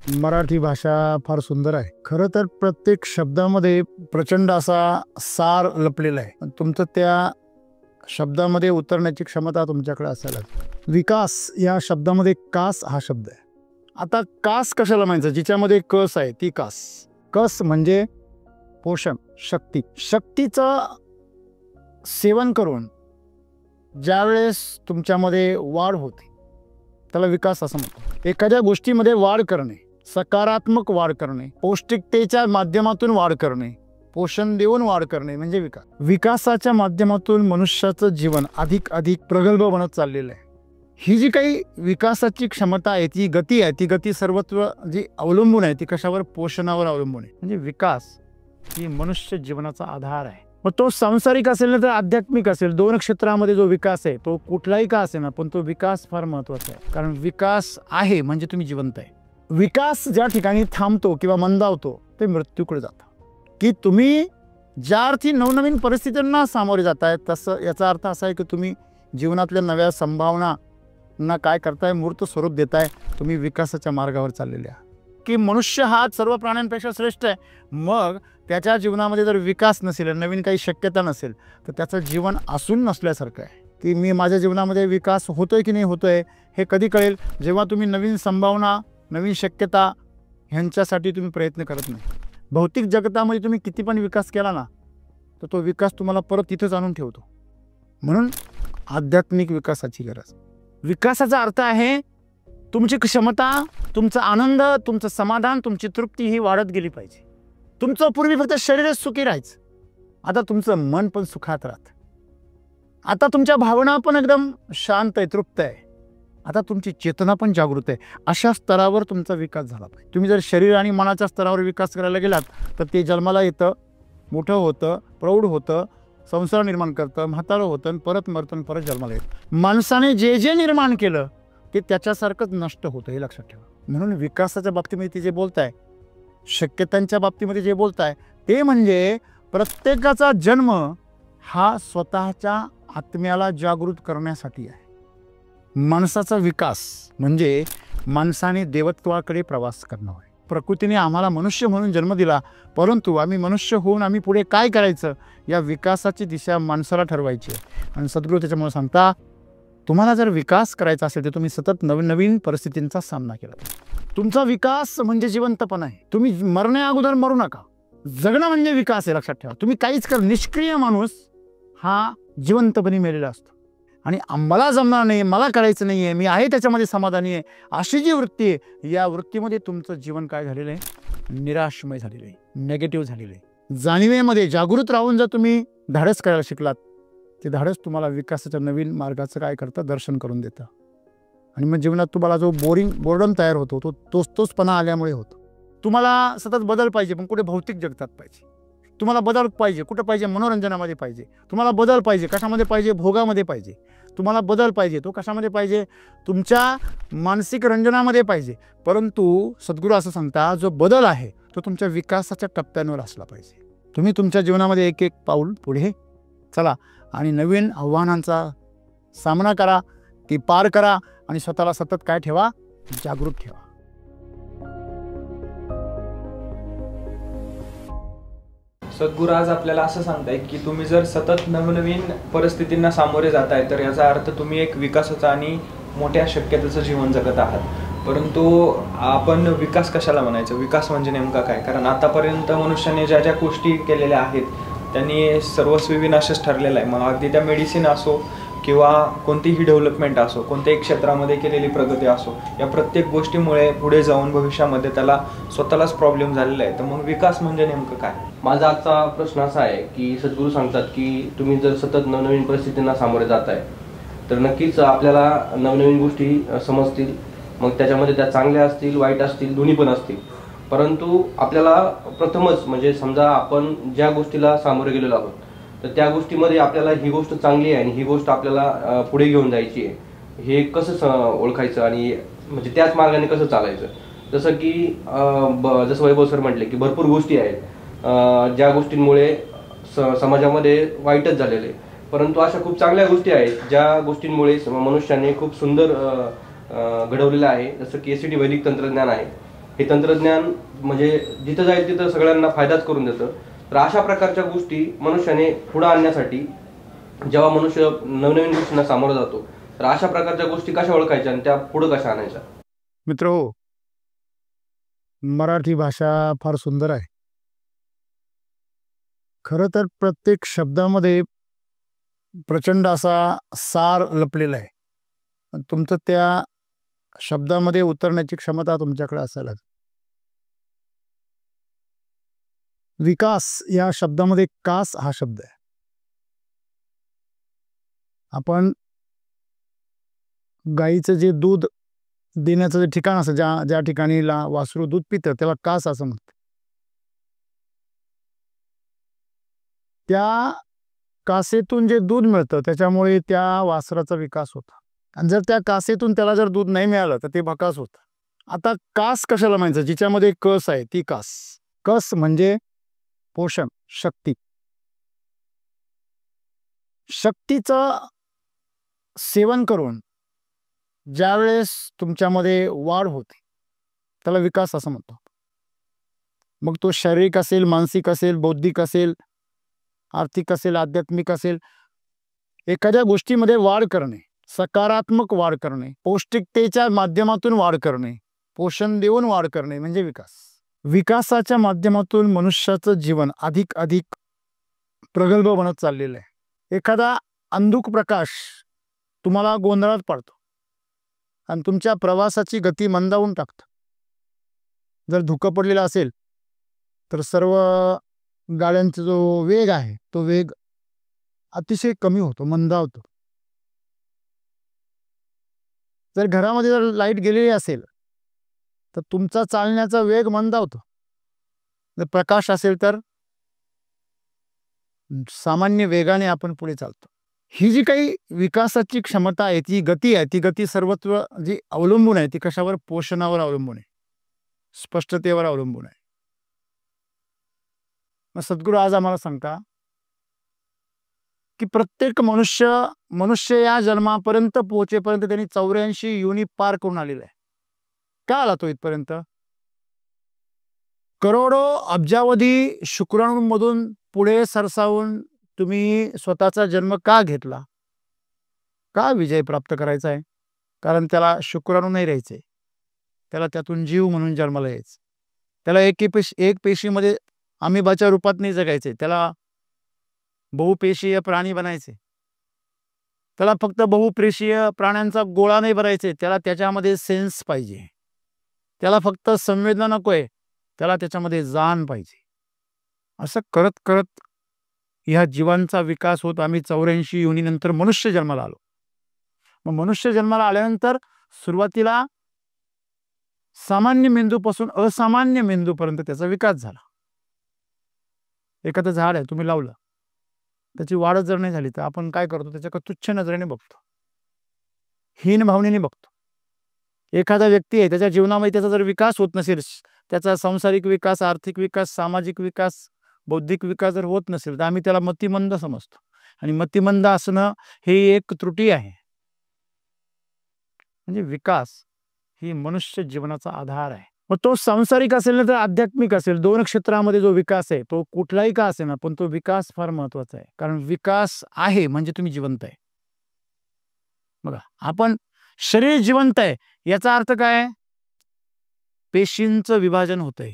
मराठी भाषा फार सुंदर आहे. खरं तर प्रत्येक शब्दामध्ये प्रचंड असा सार लपलेला आहे. पण तुमचं त्या शब्दामध्ये उतरण्याची क्षमता तुमच्याकडे असायला. विकास या शब्दामध्ये कास हा शब्द आहे. आता कास कशाला म्हणायचं? जिच्यामध्ये कस आहे ती कास. कस म्हणजे पोषण, शक्ती. शक्तीचं सेवन करून ज्यावेळेस तुमच्यामध्ये वाढ होते त्याला विकास असं म्हणतो. एखाद्या गोष्टीमध्ये वाढ करणे, सकारात्मक वाढ करणे, पौष्टिकतेच्या माध्यमातून वाढ करणे, पोषण देऊन वाढ करणे म्हणजे विकास. विकासाच्या माध्यमातून मनुष्याचं जीवन अधिक प्रगल्भ बनत चाललेलं आहे. ही जी काही विकासाची क्षमता आहे, ती गती आहे, ती गती सर्वत्र जी अवलंबून आहे ती कशावर? पोषणावर अवलंबून आहे. म्हणजे विकास ही मनुष्य जीवनाचा आधार आहे. मग तो सांसारिक असेल ना तर आध्यात्मिक असेल, दोन क्षेत्रामध्ये जो विकास आहे तो कुठलाही का असेल ना, पण तो विकास फार महत्वाचा आहे. कारण विकास आहे म्हणजे तुम्ही जिवंत आहे. विकास ज्या ठिकाणी थांबतो किंवा मंदावतो ते मृत्यूकडे जातं. की तुम्ही ज्या अर्थी नवनवीन परिस्थितींना सामोरे जाताय, तसं याचा अर्थ असा आहे की तुम्ही जीवनातल्या नव्या संभावना काय करताय? मूर्त स्वरूप देताय. तुम्ही विकासाच्या मार्गावर चाललेले आहात. की मनुष्य हा सर्व प्राण्यांपेक्षा श्रेष्ठ आहे. मग त्याच्या जीवनामध्ये जर विकास नसेल, नवीन काही शक्यता नसेल, तर त्याचं जीवन असून नसल्यासारखं आहे. की मी माझ्या जीवनामध्ये विकास होतोय की नाही होतोय हे कधी कळेल? जेव्हा तुम्ही नवीन संभावना, नवीन शक्यता ह्यांच्यासाठी तुम्ही प्रयत्न करत नाही. भौतिक जगतामध्ये तुम्ही किती पण विकास केला ना तर तो विकास तुम्हाला परत तिथंच आणून ठेवतो. म्हणून आध्यात्मिक विकासाची गरज. विकासाचा अर्थ आहे तुमची क्षमता, तुमचा आनंद, तुमचं समाधान, तुमची तृप्ती ही वाढत गेली पाहिजे. तुमचं पूर्वी फक्त शरीरच सुखी राहायचं, आता तुमचं मन पण सुखात राहतं. आता तुमच्या भावना पण एकदम शांत आहे, तृप्त आहे. आता तुमची चेतना पण जागृत आहे. अशा स्तरावर तुमचा विकास झाला पाहिजे. तुम्ही जर शरीर आणि मनाच्या स्तरावर विकास करायला गेलात तर ते जन्माला येतं, मोठं होतं, प्रौढ होतं, संसार निर्माण करतं, म्हातारं होतं, परत मरतं, परत जन्माला येतं. माणसाने जे जे निर्माण केलं ते त्याच्यासारखंच नष्ट होतं, हे लक्षात ठेवा. म्हणून विकासाच्या बाबतीमध्ये ते जे बोलताय, शक्यतांच्या बाबतीमध्ये जे बोलताय ते म्हणजे प्रत्येकाचा जन्म हा स्वतःच्या आत्म्याला जागृत करण्यासाठी आहे. माणसाचा विकास म्हणजे माणसाने देवत्वाकडे प्रवास करणं आहे. प्रकृतीने आम्हाला मनुष्य म्हणून जन्म दिला, परंतु आम्ही मनुष्य होऊन आम्ही पुढे काय करायचं या विकासाची दिशा माणसाला ठरवायची आहे. आणि सद्गुरू त्याच्यामुळे सांगता, तुम्हाला जर विकास करायचा असेल तर तुम्ही सतत नवीन परिस्थितींचा सामना केला पाहिजे. तुमचा विकास म्हणजे जिवंतपणा आहे. तुम्ही मरण्या अगोदर मरू नका. जगणं म्हणजे विकास आहे, लक्षात ठेवा. तुम्ही काहीच कर, निष्क्रिय माणूस हा जिवंतपणे मेलेला असतो. आणि मला जमणार नाही, मला करायचं नाही आहे, मी आहे त्याच्यामध्ये समाधानी आहे, अशी जी वृत्ती आहे, या वृत्तीमध्ये तुमचं जीवन काय झालेलं आहे? निराशमय झालेलं आहे, नेगेटिव्ह झालेलं आहे. जाणीवेमध्ये जागृत राहून जर तुम्ही धाडस करायला शिकलात, ते धाडस तुम्हाला विकासाच्या नवीन मार्गाचं काय करतं? दर्शन करून देतं. आणि मग जीवनात तुम्हाला जो बोर्डम तयार होतो तो तोचपणा आल्यामुळे होतो. तुम्हाला सतत बदल पाहिजे, पण कुठे भौतिक जगतात पाहिजे. तुम्हाला बदल पाहिजे कुठं पाहिजे? मनोरंजनामध्ये पाहिजे. तुम्हाला बदल पाहिजे कशामध्ये पाहिजे? भोगामध्ये पाहिजे. तुम्हाला बदल पाहिजे तो कशामध्ये पाहिजे? तुमच्या मानसिक रंजनामध्ये पाहिजे. परंतु सद्गुरू असं सांगता, जो बदल आहे तो तुमच्या विकासाच्या टप्प्यांवर असला पाहिजे. तुम्ही तुमच्या जीवनामध्ये एक पाऊल पुढे चला आणि नवीन आव्हानांचा सामना करा, ती पार करा आणि स्वतःला सतत काय ठेवा? जागृत ठेवा. सद्गुरू आज आपल्याला असं सांगताय की तुम्ही जर सतत नवनवीन परिस्थितींना सामोरे जाताय तर याचा अर्थ तुम्ही एक विकासाचा आणि मोठ्या शक्यतेचं जीवन जगत आहात. परंतु आपण विकास कशाला म्हणायचं? विकास म्हणजे नेमका काय? कारण आतापर्यंत मनुष्याने ज्या ज्या गोष्टी केलेल्या आहेत त्यांनी सर्वस्वी विनाशच ठरलेला आहे. मग अगदी त्या मेडिसिन असो किंवा कोणतीही डेव्हलपमेंट असो, कोणत्याही क्षेत्रामध्ये केलेली प्रगती असो, या प्रत्येक गोष्टीमुळे पुढे जाऊन भविष्यामध्ये त्याला स्वतःलाच प्रॉब्लेम झालेला आहे. तर मग विकास म्हणजे नेमकं काय? माझा आजचा प्रश्न असा आहे की सद्गुरू सांगतात की तुम्ही जर सतत नवनवीन परिस्थितींना सामोरे जाताय तर नक्कीच आपल्याला नवनवीन गोष्टी समजतील. मग त्याच्यामध्ये त्या चांगल्या असतील, वाईट असतील, दोन्ही पण असतील. परंतु आपल्याला प्रथमच म्हणजे समजा आपण ज्या गोष्टीला सामोरे गेलेलो आहोत तर त्या गोष्टीमध्ये आपल्याला ही गोष्ट चांगली आहे आणि ही गोष्ट आपल्याला पुढे घेऊन जायची आहे, हे कसं ओळखायचं आणि म्हणजे त्याच मार्गाने कसं चालायचं? जसं की जसं वैभव सर म्हटले की भरपूर गोष्टी आहेत ज्या गोष्टींमुळे समाजामध्ये वाईटच झालेले, परंतु अशा खूप चांगल्या गोष्टी आहेत ज्या गोष्टींमुळे मनुष्याने खूप सुंदर घडवलेलं आहे. जसं की एसीटी वैदिक तंत्रज्ञान आहे हे तंत्रज्ञान म्हणजे जिथं जाईल तिथं सगळ्यांना फायदाच करून देतं. तर अशा प्रकारच्या गोष्टी मनुष्याने पुढे आणण्यासाठी जेव्हा मनुष्य नवनवीन गोष्टींना सामोरं जातो, तर अशा प्रकारच्या गोष्टी कशा ओळखायच्या आणि त्या पुढे कशा आणायच्या? मित्र, मराठी भाषा फार सुंदर आहे. खरं तर प्रत्येक शब्दामध्ये प्रचंड असा सार लपलेला आहे. तुमचं त्या शब्दामध्ये उतरण्याची क्षमता तुमच्याकडे असायला. विकास या शब्दामध्ये कास हा शब्द आहे. आपण गाईचं जे दूध देण्याचं जे ठिकाण असं ज्या ज्या ठिकाणी वासरू दूध पितं त्याला कास असं म्हणतात. त्या कासेतून जे दूध मिळतं त्याच्यामुळे त्या वासराचा विकास होतो. आणि जर त्या कासेतून त्याला जर दूध नाही मिळालं तर ते भकास होतं. आता कास कशाला म्हणायचं? जिच्यामध्ये कस आहे ती कास. कस म्हणजे पोषण, शक्ती. शक्तीचं सेवन करून ज्यावेळेस तुमच्यामध्ये वाढ होते त्याला विकास असं म्हणतो. मग तो शारीरिक असेल, मानसिक असेल, बौद्धिक असेल, आर्थिक असेल, आध्यात्मिक असेल. एखाद्या गोष्टीमध्ये वाढ करणे, सकारात्मक वाढ करणे, पौष्टिकतेच्या माध्यमातून वाढ करणे, पोषण देऊन वाढ करणे म्हणजे विकास. विकासाच्या माध्यमातून मनुष्याचं जीवन अधिक अधिक प्रगल्भ बनत चाललेलं आहे. एखादा अंधुक प्रकाश तुम्हाला गोंधळात पाडतो आणि तुमच्या प्रवासाची गती मंदावून टाकतो. जर धुकं पडलेला असेल तर सर्व गाड्यांचा जो वेग आहे तो वेग अतिशय कमी होतो, मंदावतो. जर घरामध्ये जर लाईट गेलेली असेल तर तुमचा चालण्याचा वेग मंदावतो. जर प्रकाश असेल तर सामान्य वेगाने आपण पुढे चालतो. ही जी काही विकासाची क्षमता आहे, ती गती आहे, ती गती सर्वत्र जी अवलंबून आहे ती कशावर? पोषणावर अवलंबून आहे, स्पष्टतेवर अवलंबून आहे. मग सद्गुरू आज आम्हाला सांगता की प्रत्येक मनुष्य या जन्मापर्यंत पोहोचेपर्यंत त्यांनी 84 योनी पार करून आलेला आहे. का आला तो इथपर्यंत? करोडो अब्जावधी शुक्राणूंमधून पुढे सरसावून तुम्ही स्वतःचा जन्म का घेतला? का विजय प्राप्त करायचा आहे? कारण त्याला शुक्राणू नाही राहायचे, त्याला त्यातून जीव म्हणून जन्माला यायचं. त्याला एक पेशीमध्ये अमिबाच्या रूपात नाही जगायचे, त्याला बहुपेशीय प्राणी बनायचे. त्याला फक्त बहुपेशीय प्राण्यांचा गोळा नाही भरायचे, त्याला त्याच्यामध्ये सेन्स पाहिजे. त्याला फक्त संवेदना नकोय, त्याला त्याच्यामध्ये जाण पाहिजे. असं करत करत ह्या जीवांचा विकास होत आम्ही 84 योनीनंतर मनुष्य जन्माला आलो. मग मनुष्य जन्माला आल्यानंतर सुरुवातीला सामान्य मेंदूपासून असामान्य मेंदूपर्यंत त्याचा विकास झाला. एखादं झाड आहे तुम्ही लावलं, त्याची वाढ जर नाही झाली तर आपण काय करतो? त्याच्याकडे तुच्छ नजरेने बघतो, हीन भावनेने बघतो. एखादा व्यक्ती आहे, त्याच्या जीवनामध्ये त्याचा जर विकास होत नसेल, त्याचा सांसारिक विकास, आर्थिक विकास, सामाजिक विकास, बौद्धिक विकास जर होत नसेल तर आम्ही त्याला मतिमंद समजतो. आणि मतिमंद असणं हे एक त्रुटी आहे. म्हणजे विकास ही मनुष्य जीवनाचा आधार आहे. मग तो सांसारिक असेल ना तर आध्यात्मिक असेल, दोन क्षेत्रामध्ये जो विकास आहे तो कुठलाही का असेल ना, पण तो विकास फार महत्वाचा आहे. कारण विकास आहे म्हणजे तुम्ही जिवंत आहे. बघा, आपण शरीर जिवंत आहे याचा अर्थ काय? पेशींचं विभाजन होतंय.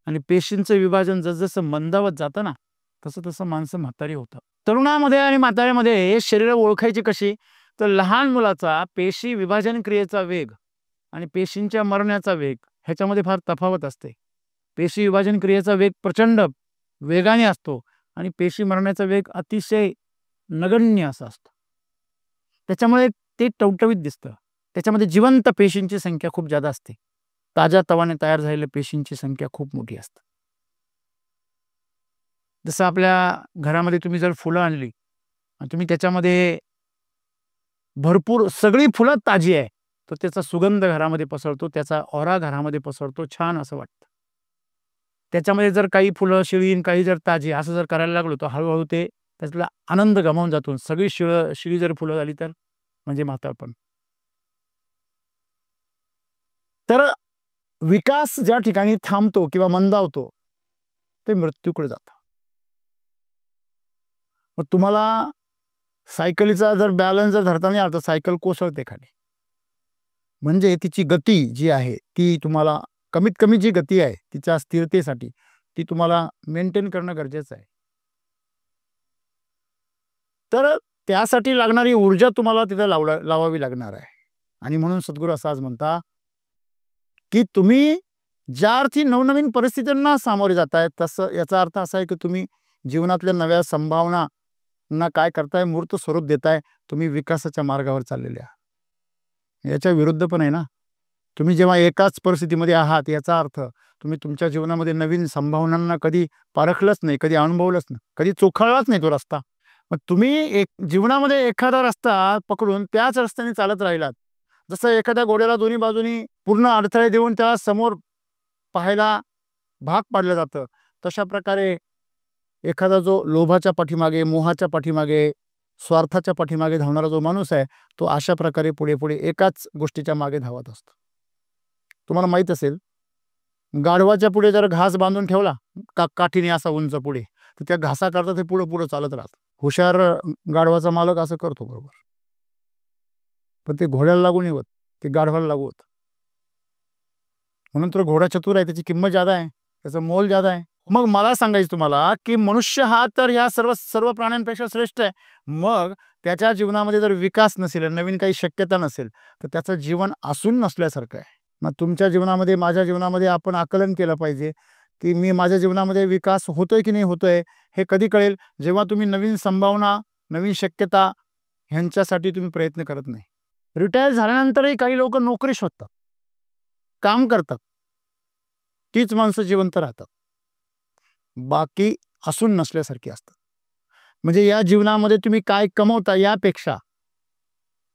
आणि पेशींचं विभाजन जसजसं मंदावत जातं ना, तसं तसं माणसं म्हातारी होतात. तरुणामध्ये आणि म्हाताऱ्यामध्ये हे शरीर ओळखायची कशी? तर लहान मुलाचा पेशी विभाजन क्रियेचा वेग आणि पेशींच्या मरण्याचा वेग ह्याच्यामध्ये फार तफावत असते. पेशी विभाजन क्रियेचा वेग प्रचंड वेगाने असतो आणि पेशी मरण्याचा वेग अतिशय नगण्य असा असतो. त्याच्यामुळे ते टवटवीत दिसतं. त्याच्यामध्ये जिवंत पेशींची संख्या खूप जादा असते. ताज्या तवाने तयार झालेल्या पेशींची संख्या खूप मोठी असते. जसं आपल्या घरामध्ये तुम्ही जर फुलं आणली आणि तुम्ही त्याच्यामध्ये भरपूर सगळी फुलं ताजी आहे, तर त्याचा सुगंध घरामध्ये पसरतो, त्याचा ऑरा घरामध्ये पसरतो, छान असं वाटतं. त्याच्यामध्ये जर काही फुलं शिळी, काही जर ताजी असं जर करायला लागलो तर हळूहळू ते त्यातला आनंद गमावून जातो. सगळी शिळी जर फुलं झाली तर म्हणजे म्हातारपण. तर विकास ज्या ठिकाणी थांबतो किंवा मंदावतो ते मृत्यूकडे जातं. मग तुम्हाला सायकलीचा जर बॅलन्स जर धरता नाही आला तर सायकल कोसळते खाली. म्हणजे तिची गती जी आहे ती तुम्हाला कमीत कमी जी गती आहे तिच्या स्थिरतेसाठी ती तुम्हाला मेंटेन करणं गरजेचं आहे. तर त्यासाठी लागणारी ऊर्जा तुम्हाला तिथे लावावी लागणार आहे. आणि म्हणून सद्गुरू असं आज म्हणता की तुम्ही ज्या अर्थी नवनवीन परिस्थितींना सामोरे जाताय तसं याचा अर्थ असा आहे की तुम्ही जीवनातल्या नव्या संभावना काय करताय, मूर्त स्वरूप देताय. तुम्ही विकासाच्या मार्गावर चाललेले आहात. याच्या विरुद्ध पण आहे ना. तुम्ही जेव्हा एकाच परिस्थितीमध्ये आहात याचा अर्थ तुम्ही तुमच्या जीवनामध्ये नवीन संभावनांना कधी पारखलंच नाही, कधी अनुभवलंच नाही, कधी चोखाळलाच नाही तो रस्ता. मग तुम्ही जीवनामध्ये एखादा रस्ता पकडून त्याच रस्त्याने चालत राहिलात. जसं एखाद्या घोड्याला दोन्ही बाजूनी पूर्ण अडथळे देऊन त्याला समोर पाहायला भाग पाडलं जातं, तशा प्रकारे एखादा जो लोभाच्या पाठीमागे, मोहाच्या पाठीमागे, स्वार्थाच्या पाठीमागे धावणारा जो माणूस आहे तो अशा प्रकारे पुढे पुढे एकाच गोष्टीच्या मागे धावत असतो. तुम्हाला माहित असेल, गाढवाच्या पुढे जर घास बांधून ठेवला काठीने असा उंच पुढे, तर त्या घासाकरता ते पुढे पुढे चालत राहतं. हुशार गाढवाचा मालक असं करतो बरोबर, पण ते घोड्याला लागून येवत, ते गाढवाला लागू होत. म्हणून तर घोडा चतुर आहे, त्याची किंमत ज्यादा आहे, त्याचं मोल ज्यादा आहे. मग मला सांगायचं तुम्हाला की मनुष्य हा तर ह्या सर्व प्राण्यांपेक्षा श्रेष्ठ आहे. मग त्याच्या जीवनामध्ये जर विकास नसेल, नवीन काही शक्यता नसेल, तर त्याचं जीवन असून नसल्यासारखं आहे. मग तुमच्या जीवनामध्ये, माझ्या जीवनामध्ये आपण आकलन केलं पाहिजे की माझ्या जीवनामध्ये विकास होतोय की नाही होतोय. हे कधी कळेल जेव्हा तुम्ही नवीन संभावना, नवीन शक्यता ह्यांच्यासाठी तुम्ही प्रयत्न करत नाही. रिटायर झाल्यानंतरही काही लोक नोकरी शोधतात, काम करतात, तीच माणसं जिवंत राहतात. बाकी असून नसल्यासारखी असतात. म्हणजे या जीवनामध्ये तुम्ही काय कमवता यापेक्षा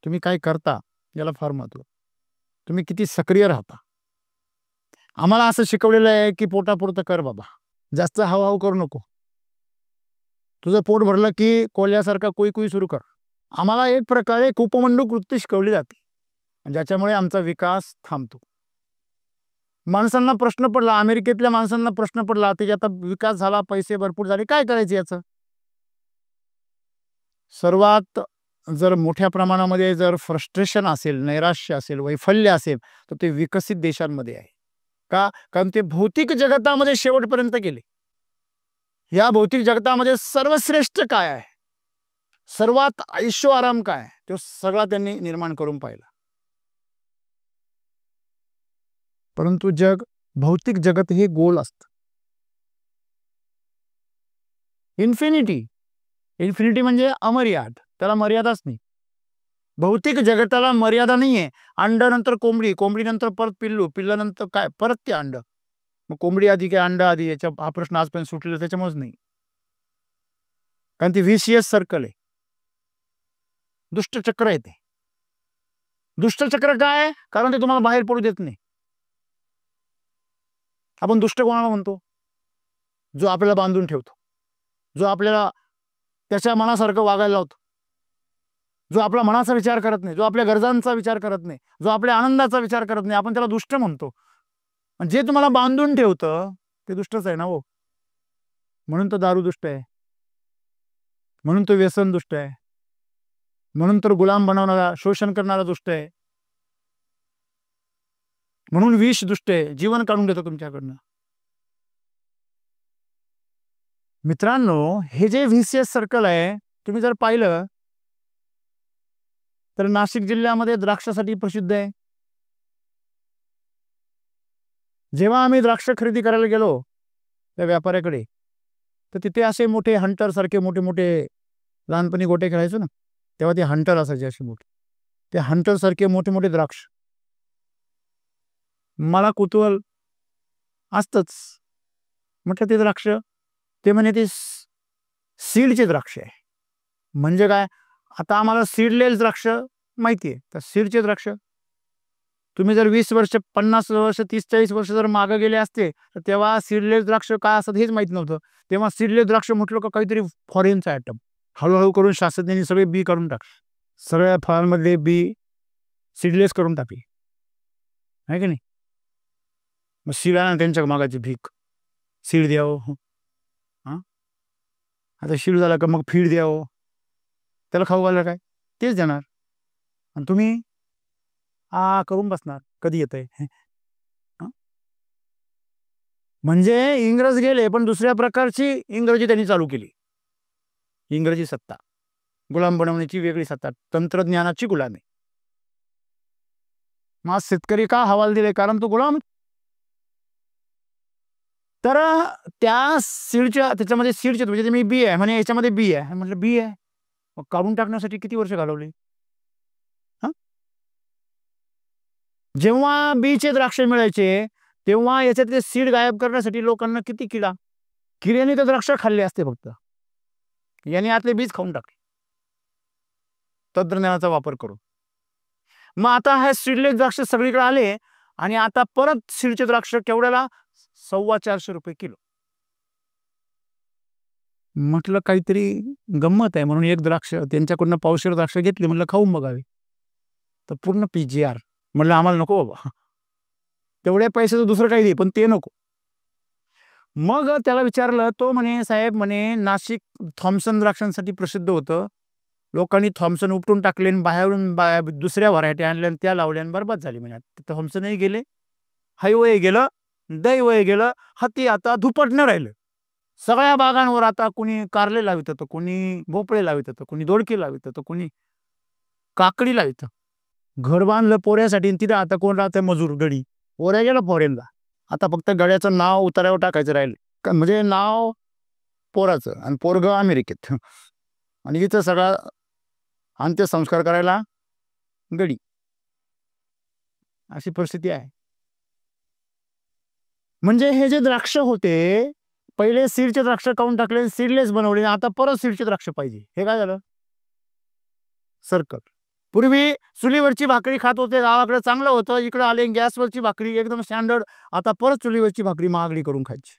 तुम्ही काय करता याला फार महत्त्व. तुम्ही किती सक्रिय राहता. आम्हाला असं शिकवलेलं आहे की पोटापुरतं कर बाबा, जास्त हावहाव करू नको. तुझं पोट भरलं की कोल्यासारखा कुई सुरू कर. आम्हाला एक प्रकारे कुपमंडूक वृत्ती शिकवली जाते, ज्याच्यामुळे आमचा विकास थांबतो. माणसांना प्रश्न पडला, अमेरिकेतल्या माणसांना प्रश्न पडला, ते आता विकास झाला, पैसे भरपूर झाले, काय करायचे याचं. सर्वात जर मोठ्या प्रमाणामध्ये जर फ्रस्ट्रेशन असेल, नैराश्य असेल, वैफल्य असेल, तर ते विकसित देशांमध्ये आहे. का? कारण ते भौतिक जगतामध्ये शेवटपर्यंत गेले. या भौतिक जगतामध्ये सर्वश्रेष्ठ काय आहे, सर्वात ऐशो आराम काय, तो सगळा त्यांनी निर्माण करून पाहिला. परंतु भौतिक जगत हे गोल असतं. इन्फिनिटी म्हणजे अमर्याद, त्याला मर्यादाच नाही. भौतिक जगताला मर्यादा नाहीये. अंड नंतर कोंबडी, कोंबडी नंतर परत पिल्लू, पिल्लानंतर काय, परत ते अंड. मग कोंबडी आधी काय अंड आधी, याचा हा प्रश्न आजपर्यंत सुटलेला त्याच्यामुळेच नाही. कारण ती व्हीसीएस सर्कल आहे, दुष्टचक्र आहे. ते दुष्टचक्र काय? कारण ते तुम्हाला बाहेर पडू देत नाही. आपण दुष्ट कोणाला म्हणतो? जो आपल्याला बांधून ठेवतो, जो आपल्याला त्याच्या मनासारखं वागायला लावतो, जो आपल्या मनाचा विचार करत नाही, जो आपल्या गरजांचा विचार करत नाही, जो आपल्या आनंदाचा विचार करत नाही, आपण त्याला दुष्ट म्हणतो. जे तुम्हाला बांधून ठेवतं ते दुष्टच आहे ना हो. म्हणून तो दारू दुष्ट आहे, म्हणून तो व्यसन दुष्ट आहे, म्हणून तर गुलाम बनवणारा, शोषण करणारा दुष्ट आहे, म्हणून विष दुष्ट आहे, जीवन काढून घेतो तुमच्याकडनं. मित्रांनो, हे जे व्हीसीएस सर्कल आहे, तुम्ही जर पाहिलं तर नाशिक जिल्ह्यामध्ये द्राक्षासाठी प्रसिद्ध आहे. जेव्हा आम्ही द्राक्ष खरेदी करायला गेलो त्या व्यापाऱ्याकडे, तर तिथे असे मोठे हंटर सारखे मोठे मोठे, लहानपणी गोटे खेळायचो ना, तेव्हा ते हंटर असायचे असे मोठे, ते हंटर सारखे मोठे मोठे द्राक्ष. मला कुतूहल असतंच, म्हटलं ते द्राक्ष, ते म्हणे ते सीडचे द्राक्ष आहे. म्हणजे काय? आता आम्हाला सीडलेस द्राक्ष माहिती आहे, तर सीडचे द्राक्ष तुम्ही जर 20 वर्ष, 50 वर्ष, 30-40 वर्ष जर मागे गेले असते तर तेव्हा सीडलेस द्राक्ष काय असत हेच माहित नव्हतं. तेव्हा सीडलेस द्राक्ष म्हटलं का काहीतरी फॉरेनचा आयटम. हळूहळू करून शास्त्रज्ञांनी सगळे बी काढून टाकले, सगळ्या फळांमधले बी सीडलेस करून टाकले, आहे की नाही. मग शिळ्या त्यांच्या मागाची भीक, सीड द्यावं. हां, आता शिळ झाला का मग फीड द्यावं, त्याला खाऊ घालायला काय तेच देणार. आणि तुम्ही करून बसणार कधी येतंय. म्हणजे इंग्रज गेले पण दुसऱ्या प्रकारची इंग्रजी त्यांनी चालू केली. इंग्रजी सत्ता, गुलाम बनवण्याची वेगळी सत्ता, तंत्रज्ञानाची गुलामी. मग शेतकरी का हवाल दिले? कारण तो गुलाम. तर त्या सीडच्या त्याच्यामध्ये सीडचे म्हणजे मी बी आहे म्हणे, याच्यामध्ये बी आहे म्हटलं बी आहे, मग काढून टाकण्यासाठी किती वर्ष घालवली. जेव्हा बीचे द्राक्ष मिळायचे तेव्हा याच्यातले सीड गायब करण्यासाठी लोकांना किती किड्याने तर द्राक्ष खाल्ले असते फक्त, याने आतले बीज खाऊन टाकले तंत्रज्ञानाचा वापर करून. मग आता हे सीडलेस द्राक्ष सगळीकडे आले आणि आता परत सीडचे द्राक्ष केवढ्याला? 450 रुपये किलो. म्हटलं काहीतरी गंमत आहे म्हणून एक द्राक्ष त्यांच्याकडून पावशेर द्राक्ष घेतली, म्हटलं खाऊन बघावे. तर पूर्ण PGR. म्हटलं आम्हाला नको बाबा, तेवढ्या पैशाचं दुसरं काही दे पण ते नको. मग त्याला विचारलं, तो म्हणे साहेब म्हणे नाशिक थॉम्सन द्राक्षांसाठी प्रसिद्ध होतं, लोकांनी थॉम्सन उपटून टाकले आणि बाहेरून दुसऱ्या व्हरायटी आणल्या आणि त्या लावल्या आणि बरबाद झाली. म्हणे थॉम्सनही गेले, हायवे गेलं, दैवय गेलं, हाती आता धुपटणं राहिलं. सगळ्या बागांवर आता कुणी कारले लावित होतं, कुणी भोपळे लावित होतं, कुणी दोडके लावित होतं, कुणी काकडी लावित. घर बांधलं पोऱ्यासाठी, तिथं आता कोण राहतं? मजूर गडी. पोऱ्या गेला फॉरेनला, आता फक्त गड्याचं नाव उतारावर टाकायचं राहिलं, म्हणजे नाव पोराचं आणि पोरग अमेरिकेत, आणि इथं सगळा अंत्यसंस्कार करायला गडी. अशी परिस्थिती आहे. म्हणजे हे जे द्राक्ष होते पहिले सीडचे द्राक्ष काढून टाकले, सीडलेस बनवले, आता परत सीडचे द्राक्ष पाहिजे. हे काय झालं? सर्कल. पूर्वी चुलीवरची भाकरी खात होते, गावाकडे चांगलं होतं, इकडे आले गॅसवरची भाकरी एकदम स्टँडर्ड, आता परत चुलीवरची भाकरी महागडी करून खायची.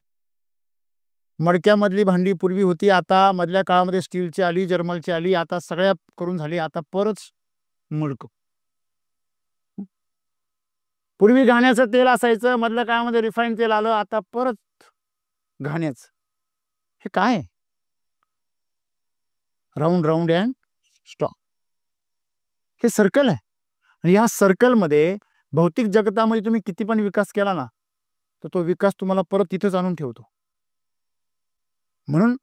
मडक्यामधली भांडी पूर्वी होती, आता मधल्या काळामध्ये स्टीलची आली, जर्मलची आली, आता सगळ्या करून झाली, आता परत मडक. पूर्वी घाण्याचं तेल असायचं, मधल्या काळामध्ये रिफाईंड तेल आलं, आता परत घाण्याचं. हे काय? Round round and stop. हे सर्कल आहे. आणि या सर्कलमध्ये भौतिक जगतामध्ये तुम्ही किती पण विकास केला ना, तर तो विकास तुम्हाला परत तिथेच आणून ठेवतो. म्हणून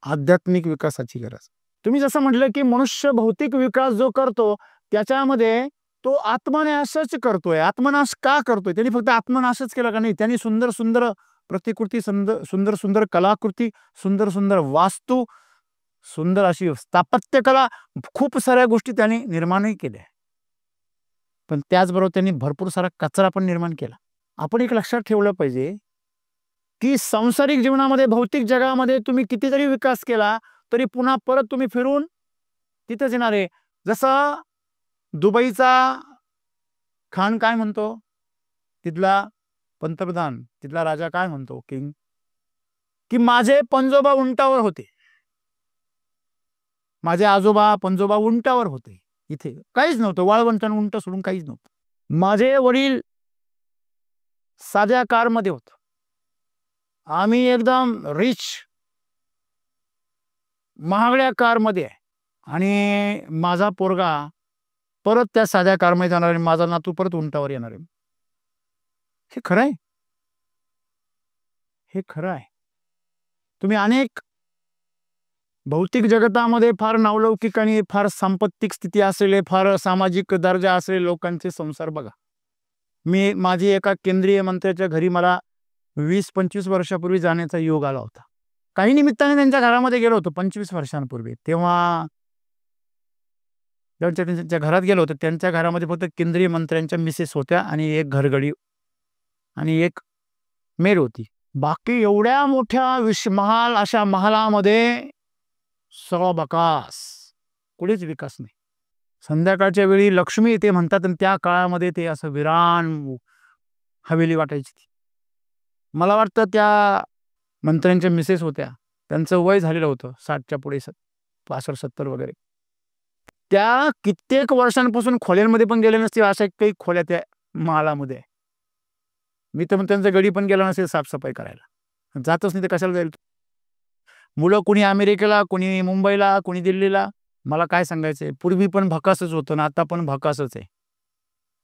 आध्यात्मिक विकासाची गरज. तुम्ही जसं म्हटलं की मनुष्य भौतिक विकास जो करतो त्याच्यामध्ये तो आत्मनाशच करतोय. आत्मनाश का करतोय? त्यांनी फक्त आत्मनाशच केला का? नाही, त्यांनी सुंदर सुंदर प्रतिकृती, सुंदर सुंदर कलाकृती, सुंदर सुंदर वास्तू, सुंदर अशी स्थापत्य कला, खूप साऱ्या गोष्टी त्यांनी निर्माणही केल्या. पण त्याचबरोबर त्यांनी भरपूर सारा कचरा पण निर्माण केला. आपण एक लक्षात ठेवलं पाहिजे की सांसारिक जीवनामध्ये, भौतिक जगामध्ये तुम्ही किती जरी विकास केला तरी पुन्हा परत तुम्ही फिरून तिथेच येणार आहे. जसं दुबईचा खान काय म्हणतो, तिथला पंतप्रधान, तिथला राजा काय म्हणतो, किंग, की माझे पंजोबा उंटावर होते, माझे आजोबा पंजोबा उंटावर होते, इथे काहीच नव्हतं, वाळवंट उंट सोडून काहीच नव्हतं. माझे वडील साध्या कारमध्ये होत, आम्ही एकदम रिच महागड्या कारमध्ये आहे, आणि माझा पोरगा परत त्या साध्या कारमध्ये जाणार आहे, माझा नातू परत उंटावर येणार आहे. हे खरं आहे? हे खरं आहे. तुम्ही अनेक भौतिक जगतामध्ये फार नावलौकिक आणि फार सांपत्तिक स्थिती असलेले, फार सामाजिक दर्जा असलेले लोकांचे संसार बघा. माझी एका केंद्रीय मंत्र्याच्या घरी मला 20-25 वर्षापूर्वी जाण्याचा योग आला होता. काही निमित्ताने त्यांच्या घरामध्ये गेलो होतो 25 वर्षांपूर्वी. तेव्हा त्यांच्या घरात गेलो होतो. त्यांच्या घरामध्ये फक्त केंद्रीय मंत्र्यांच्या मिसेस होत्या आणि एक घरगडी आणि एक मेड होती. बाकी एवढ्या मोठ्या महाल, अशा महालामध्ये सगळं बकास, कुठेच विकास नाही. संध्याकाळच्या वेळी लक्ष्मी येते म्हणतात, आणि त्या काळामध्ये ते असं विरान हवेली वाटायची. मला वाटतं त्या मंत्र्यांच्या मिसेस होत्या, त्यांचं वय झालेलं होतं 60च्या पुढे, 65-70 वगैरे. त्या कित्येक वर्षांपासून खोल्यांमध्ये पण गेले नसते, अशा काही खोल्या त्या महालामध्ये. मी तर त्यांचं गडी पण गेला नसेल साफसफाई करायला, जातच नाही तर कशाला जाईल. मुलं कुणी अमेरिकेला, कुणी मुंबईला, कुणी दिल्लीला. मला काय सांगायचंय, पूर्वी पण भकासच होतं ना आता पण भकासच आहे.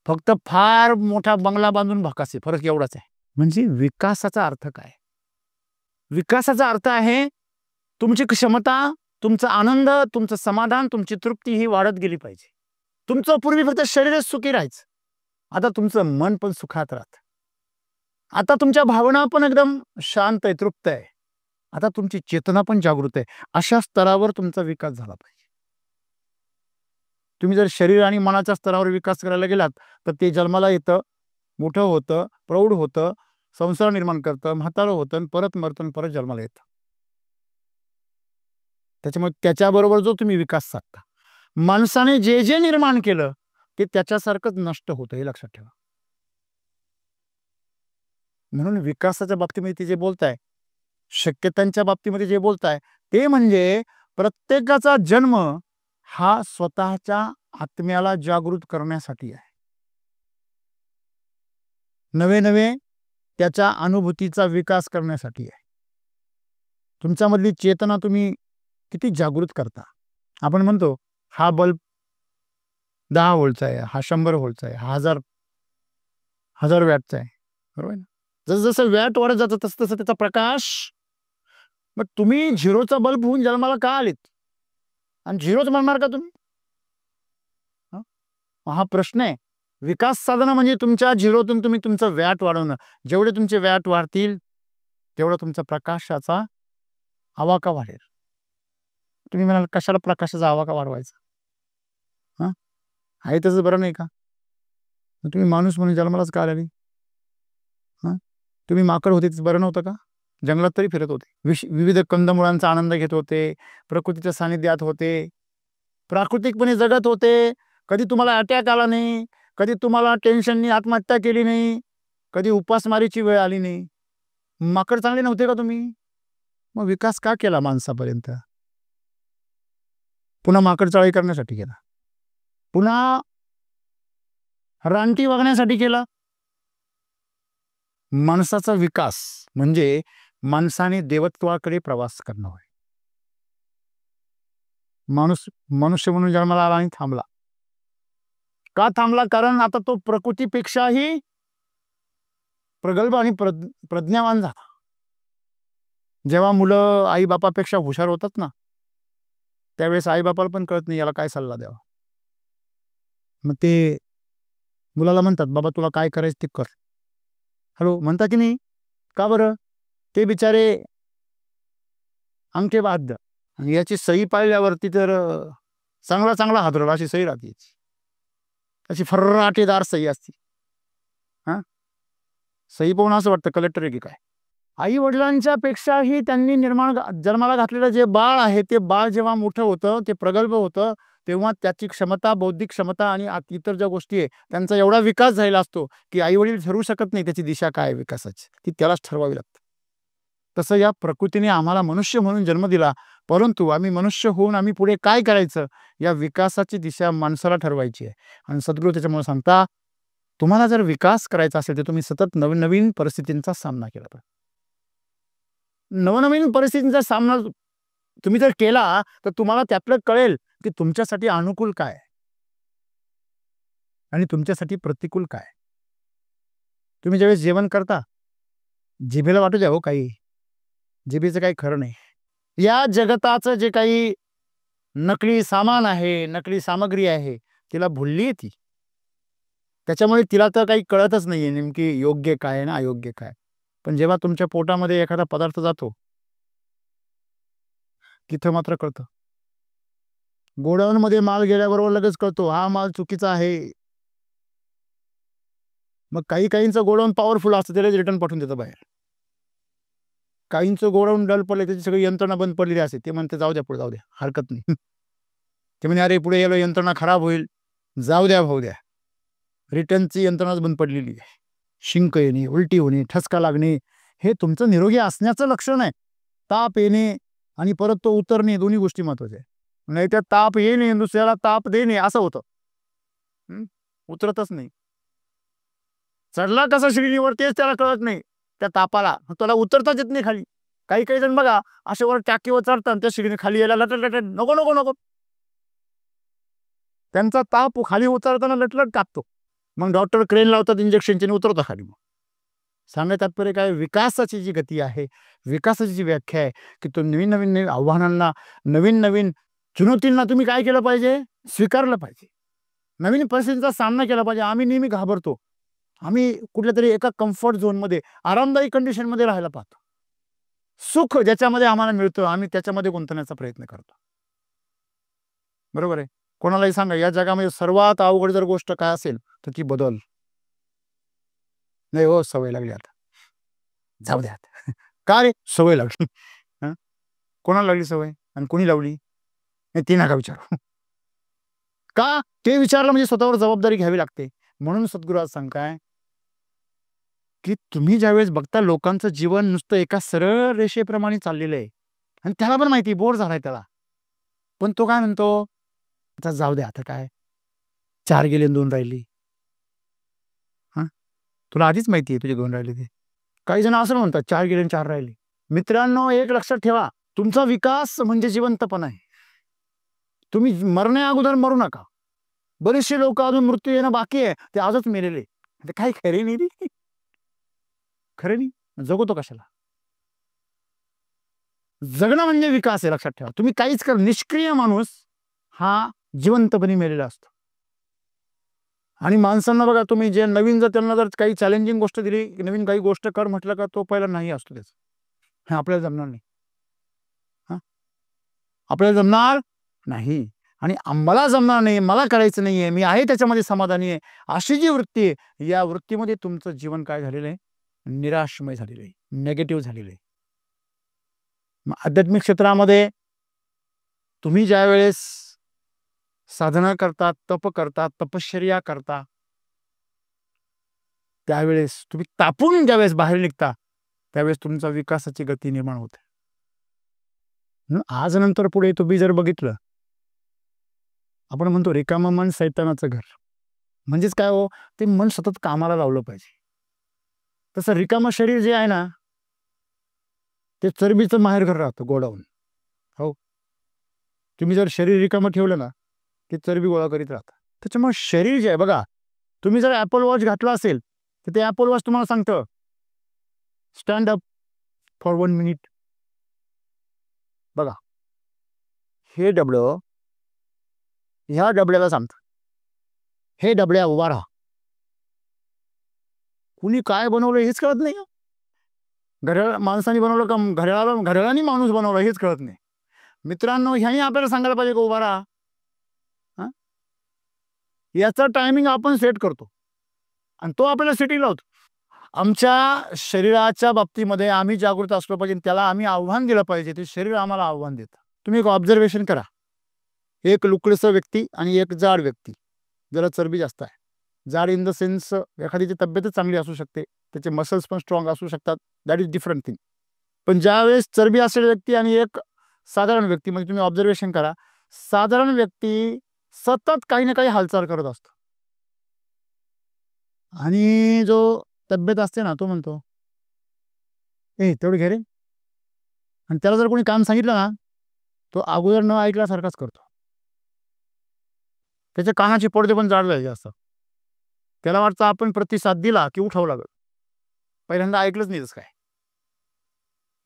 फक्त फार मोठा बंगला बांधून भकास आहे, फरक एवढाच आहे. म्हणजे विकासाचा अर्थ काय? विकासाचा अर्थ आहे तुमची क्षमता, तुमचा आनंद, तुमचं समाधान, तुमची तृप्ती ही वाढत गेली पाहिजे. तुमचं पूर्वी फक्त शरीरच सुखी राहायचं, आता तुमचं मन पण सुखात राहत. आता तुमच्या भावना पण एकदम शांत आहे, तृप्त आहे. आता तुमची चेतना पण जागृत आहे. अशा स्तरावर तुमचा विकास झाला पाहिजे. तुम्ही जर शरीर आणि मनाच्या स्तरावर विकास करायला गेलात तर ते जन्माला येतं, मोठं होतं, प्रौढ होतं, संसार निर्माण करतं, म्हातारं होतं, परत मरतं, परत जन्माला येतं. त्याच्यामुळे त्याच्याबरोबर जो तुम्ही विकास साधता, माणसाने जे जे निर्माण केलं ते त्याच्यासारखंच नष्ट होतं, हे लक्षात ठेवा. म्हणून विकासाच्या बाबतीमध्ये ते जे बोलताय, शक्यतांच्या बाबतीमध्ये जे बोलताय, ते म्हणजे प्रत्येकाचा जन्म हा स्वतःच्या आत्म्याला जागृत करण्यासाठी आहे. नवे नवे त्याच्या अनुभूतीचा विकास करण्यासाठी आहे. तुमच्यामधली चेतना तुम्ही किती जागृत करता. आपण म्हणतो हा बल्ब 10 व्होल्टचा आहे, हा 100 व्होल्टचा आहे, हा 1000 वॅटचा आहे, बरोबर ना. जसं जसं वॅट वाढत जातं तसं तसं त्याचा प्रकाश. मग तुम्ही झिरोचा बल्ब होऊन जन्माला का आलेत आणि झिरोच म्हणणार का तुम्ही? हा प्रश्न आहे. विकास साधना म्हणजे तुमच्या झिरोतून तुम्ही तुमचं वॅट वाढवणं. जेवढे तुमचे वॅट वाढतील तेवढा तुमचा प्रकाशाचा आवाका वाढेल. तुम्ही म्हणाल कशाला प्रकाशाचा आवाका वाढवायचा? आहे तसं बरं नाही का? तुम्ही माणूस म्हणून जन्मालाच का आले? तुम्ही माकड होते बरं नव्हतं का? जंगलात तरी फिरत होते, विविध कंदमुळांचा आनंद घेत होते, प्रकृतीच्या सानिध्यात होते, प्राकृतिकपणे जगत होते. कधी तुम्हाला अटॅक आला नाही, कधी तुम्हाला टेन्शननी आत्महत्या केली नाही, कधी उपासमारीची वेळ आली नाही. माकड चांगले नव्हते का तुम्ही? मग विकास का केला माणसापर्यंत? पुन्हा माकड चाळी करण्यासाठी केला, पुन्हा रानटी वागण्यासाठी केला. माणसाचा विकास म्हणजे माणसाने देवत्वाकडे प्रवास करणं होय. माणूस मनुष्य म्हणून जन्माला आला आणि थांबला का? थांबला कारण आता तो प्रकृतीपेक्षाही प्रगल्भ आणि प्रज्ञावान झाला. जेव्हा मुलं आई बापापेक्षा हुशार होतात ना, त्यावेळेस आई बापाला पण कळत नाही याला काय सल्ला द्यावा. मग ते मुलाला म्हणतात बाबा तुला काय करायचं ते कर. हॅलो म्हणता की नाही? का बरं? ते बिचारे अंगठे बाद याची सही पाहिल्यावरती तर चांगला चांगला हादरला अशी सही राहते, अशी फर्राटेदार सही असते. सही पाहून असं वाटतं कलेक्टर आहे की काय. आई वडिलांच्या पेक्षाही त्यांनी जन्माला घातलेलं जे बाळ आहे ते बाळ जेव्हा मोठं होतं, ते प्रगल्भ होतं, तेव्हा त्याची क्षमता, बौद्धिक क्षमता आणि इतर ज्या गोष्टी आहे त्यांचा एवढा विकास झालेला असतो की आई वडील ठरवू शकत नाही त्याची दिशा काय विकासाची, ती त्यालाच ठरवावी लागते. तसं या प्रकृतीने आम्हाला मनुष्य म्हणून जन्म दिला, परंतु आम्ही मनुष्य होऊन आम्ही पुढे काय करायचं या विकासाची दिशा माणसाला ठरवायची आहे. आणि सद्गुरू त्याच्यामुळे सांगता, तुम्हाला जर विकास करायचा असेल तर तुम्ही सतत नवीन नवीन परिस्थितींचा सामना केला पाहिजे. नवनवीन परिस्थितींचा सामना तुम्ही जर केला तर तुम्हाला त्यातलं कळेल की तुमच्यासाठी अनुकूल काय आणि तुमच्यासाठी प्रतिकूल काय. तुम्ही ज्यावेळेस जेवण करता जिभेला वाटू द्या हो, काही जिभेचं काही खरं नाही. या जगताचं जे काही नकली सामान आहे, नकली सामग्री आहे, तिला भुलली आहे ती. त्याच्यामुळे तिला तर काही कळतच नाहीये नेमकी योग्य काय ना अयोग्य काय. पण जेव्हा तुमच्या पोटामध्ये एखादा पदार्थ जातो तिथं मात्र कळतं. गोडाऊन मध्ये माल गेल्याबरोबर लगेच कळतो हा माल चुकीचा आहे. मग काहींचं गोडाऊन पॉवरफुल असतं, त्याला रिटर्न पाठवून देतं बाहेर. काहींचं गोडाऊन डल पडले, त्याची सगळी यंत्रणा बंद पडलेली असते, ते म्हणते जाऊ द्या पुढे जाऊ द्या, हरकत नाही. ते म्हणे अरे पुढे गेलो यंत्रणा खराब होईल, जाऊ द्या भाऊ द्या. रिटर्नची यंत्रणाच बंद पडलेली आहे. शिंक येणे, उलटी होणे, ठसका लागणे हे तुमचं निरोगी असण्याचं लक्षण आहे. ताप येणे आणि परत तो उतरणे दोन्ही गोष्टी महत्वाच्या आहे. नाही त्या ताप येणे दुसऱ्याला ताप देणे असं होतं, उतरतच नाही. चढला कसा शिडीवर तेच त्याला कळत नाही, त्या तापाला त्याला उतरताच येत नाही खाली. काही काही जण बघा असे वर टाकीवर चढतात, त्या शिडीने खाली यायला लटट लटट, नको नको नको, त्यांचा ताप खाली उतरताना लटलट कापतो. मग डॉक्टर क्रेन लावतात इंजेक्शनचे, उतरवतात खाली. मग सांगायचं तात्पर्य काय, विकासाची जी गती आहे, विकासाची जी व्याख्या आहे की तो नवीन नवीन नवीन आव्हानांना, नवीन नवीन चुनौतींना तुम्ही काय केलं पाहिजे, स्वीकारलं पाहिजे, नवीन परिस्थितीचा सामना केला पाहिजे. आम्ही नेहमी घाबरतो, आम्ही कुठल्या तरी एका कम्फर्ट झोनमध्ये, आरामदायी कंडिशनमध्ये राहायला पाहतो. सुख ज्याच्यामध्ये आम्हाला मिळतं आम्ही त्याच्यामध्ये गुंतण्याचा प्रयत्न करतो. बरोबर आहे. कोणालाही सांगा या जगामध्ये सर्वात अवघड जर गोष्ट काय असेल तर ती बदल. नाही हो, सवय लागली आता, जाऊ द्या आता. का रे, सवय लागली. कोणाला लागली सवय आणि कोणी लावली, ती नका विचारू. का ते विचारलं म्हणजे स्वतःवर जबाबदारी घ्यावी लागते. म्हणून सद्गुरू आज सांगताय की तुम्ही ज्यावेळेस बघता लोकांचं जीवन नुसतं एका सरळ रेषेप्रमाणे चाललेलं आहे आणि त्याला पण माहिती बोर झालाय त्याला, पण तो काय म्हणतो, आता जाऊ द्या, आता काय 4 गेले 2 राहिली. तुला आधीच माहिती आहे तुझे 2 राहिले ते. काही जण असं म्हणतात 4 गेले 4 राहिले. मित्रांनो, एक लक्षात ठेवा, तुमचा विकास म्हणजे जिवंतपणा आहे. तुम्ही मरण्या अगोदर मरू नका. बरेचसे लोक अजून मृत्यू येणं बाकी आहे, ते आजच मेलेले, काही खरे नाही रे, खरे नाही. जगतो कशाला. जगणं म्हणजे विकास आहे, लक्षात ठेवा. तुम्ही काहीच कर, निष्क्रिय माणूस हा जिवंतपणे मेलेला असतो. आणि माणसांना बघा, तुम्ही जे नवीन जर त्यांना जर काही चॅलेंजिंग गोष्ट दिली, नवीन काही गोष्ट कर म्हटलं का तो पहिला नाही असतो त्याचं, आपल्याला जमणार नाही, आपल्याला जमणार नाही. आणि मला जमणार नाही, मला करायचं नाहीये, मी आहे त्याच्यामध्ये समाधानी आहे, अशी जी वृत्ती आहे, या वृत्तीमध्ये तुमचं जीवन काय झालेलं आहे, निराशमय झालेलं आहे, नेगेटिव्ह झालेलं आहे. आध्यात्मिक क्षेत्रामध्ये तुम्ही ज्या वेळेस साधना करता, तप करता, तपश्चर्या करता, त्यावेळेस तुम्ही तापून ज्यावेळेस बाहेर निघता त्यावेळेस तुमचा विकासाची गती निर्माण होते. आज नंतर पुढे तुम्ही जर बघितलं, आपण म्हणतो रिकामं मन सैतानाचं घर. म्हणजेच काय हो, ते मन सतत कामाला लावलं पाहिजे. तसं रिकामं शरीर जे आहे ना, ते चरबीचं माहेरघर राहतं, गोडाऊन. हो, तुम्ही जर शरीर रिकामं ठेवलं ना, ते चरबी गोळा करीत राहतं. त्याच्यामुळे शरीर जे आहे बघा, तुम्ही जर ॲपल वॉच घातला असेल तर ते ॲपल वॉच तुम्हाला सांगतं स्टँड अप फॉर 1 मिनिट. बघा, हे डबडं ह्या डबड्याला सांगतं, हे डबड्या उभा राहा. कुणी काय बनवलं हेच कळत नाही. घड्याळ माणसाने बनवलं का घड्याळाने माणूस बनवला हेच कळत नाही. मित्रांनो, ह्याने आपल्याला सांगायला पाहिजे का उभा राहा. याचा टायमिंग आपण सेट करतो आणि तो आपल्याला सेटिंग लावतो. आमच्या शरीराच्या बाबतीमध्ये आम्ही जागृत असलो पाहिजे, त्याला आम्ही आव्हान दिलं पाहिजे, ते शरीर आम्हाला आव्हान देतं. तुम्ही एक ऑब्झर्वेशन करा, एक लुकडसं व्यक्ती आणि एक जाड व्यक्ती, ज्याला चरबी जास्त आहे. जाड इन द सेन्स एखाद्याची तब्येतच चांगली असू शकते, त्याचे मसल्स पण स्ट्रॉंग असू शकतात, दॅट इज डिफरंट थिंग. पण ज्यावेळेस चरबी असलेली व्यक्ती आणि एक साधारण व्यक्ती, म्हणजे तुम्ही ऑब्झर्वेशन करा, साधारण व्यक्ती सतत काही ना काही हालचाल करत असतो आणि जो तब्येत असते ना, तो म्हणतो ए तेवढे घे रे, आणि त्याला जर कोणी काम सांगितलं ना, तो अगोदर न ऐकल्यासारखाच करतो. त्याच्या कानाचे पडदे पण जाड झालेले असतात. त्याला वाटतं आपण प्रतिसाद दिला की उठावं लागल. पहिल्यांदा ऐकलंच नाही तसं काय.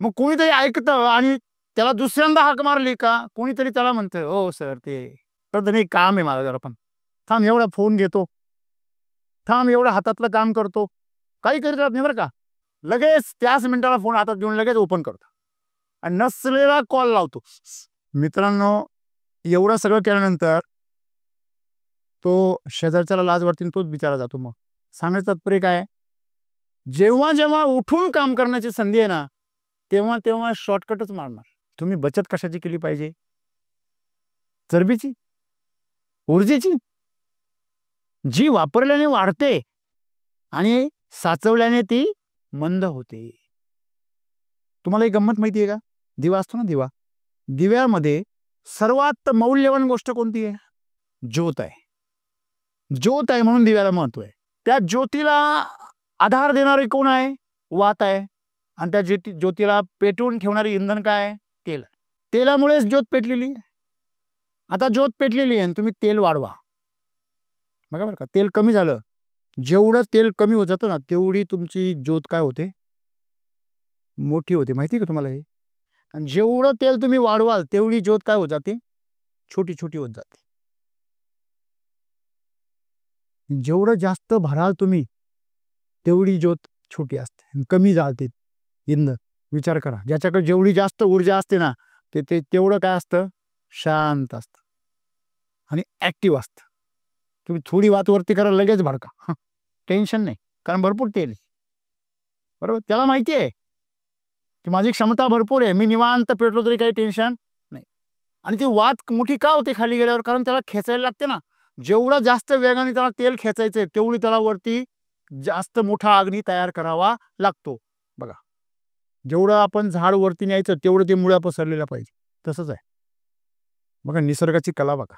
मग कोणीतरी ऐकतं आणि त्याला दुसऱ्यांदा हाक मारली का कोणीतरी त्याला म्हणतं, हो सर ते तर नाही, काम आहे मला जरा, पण थांब एवढा फोन घेतो, थांब एवढं हातातलं काम करतो, काही करीत राहत नाही बरं का, लगेच त्याच मिनिटाला फोन हातात घेऊन लगेच ओपन करतो आणि नसलेला कॉल लावतो. मित्रांनो, एवढं सगळं केल्यानंतर तो शेजारच्याला लाज वाटते, तोच बिचारा जातो. मग सांगायचं तात्पर्य काय, जेव्हा जेव्हा उठून काम करण्याची संधी आहे ना, तेव्हा तेव्हा शॉर्टकटच मारणार. तुम्ही बचत कशाची केली पाहिजे, चरबीची, ऊर्जेची, जी वापरल्याने वाढते आणि साचवल्याने ती मंद होते. तुम्हाला एक गंमत माहिती आहे का, दिवा असतो ना, दिवा, दिव्यामध्ये सर्वात मौल्यवान गोष्ट कोणती आहे, ज्योत आहे. ज्योत आहे म्हणून दिव्याला महत्व आहे. त्या ज्योतीला आधार देणारे कोण आहे? वात आहे. आणि त्या ज्योतीला पेटवून ठेवणारे इंधन काय आहे? तेल. तेलामुळेच ज्योत पेटलेली आहे. आता ज्योत पेटलेली आहे, तुम्ही तेल वाढवा. बघा बरं का, तेल कमी झालं, जेवढं तेल कमी होत जातं ना, तेवढी तुमची ज्योत काय होते? मोठी होते. माहिती का तुम्हाला हे? आणि जेवढं तेल तुम्ही वाढवाल तेवढी ज्योत काय होत जाते? छोटी छोटी होत जाते. जेवढं जास्त भराल तुम्ही तेवढी ज्योत छोटी असते, कमी जाळते इंधन. विचार करा, ज्याच्याकडे जेवढी जास्त ऊर्जा असते ना, ते तेवढं काय असतं? शांत असतं आणि ऍक्टिव्ह असतं. तुम्ही थोडी वात वरती करा, लगेच भडका, टेन्शन नाही, कारण भरपूर तेल आहे. बरोबर, त्याला माहिती आहे की माझी क्षमता भरपूर आहे, मी निवांत पेटलो तरी काही टेन्शन नाही. आणि ती वात मोठी का होते खाली गेल्यावर? कारण त्याला खेचायला लागते ना. जेवढं जास्त वेगाने त्याला तेल खेचायचंय तेवढी त्याला वरती जास्त मोठा अग्नी तयार करावा लागतो. बघा, जेवढं आपण झाड वरती न्यायचं तेवढं ते मुळ्या पसरलेल्या पाहिजे. तसंच आहे बघा निसर्गाची कला. बघा,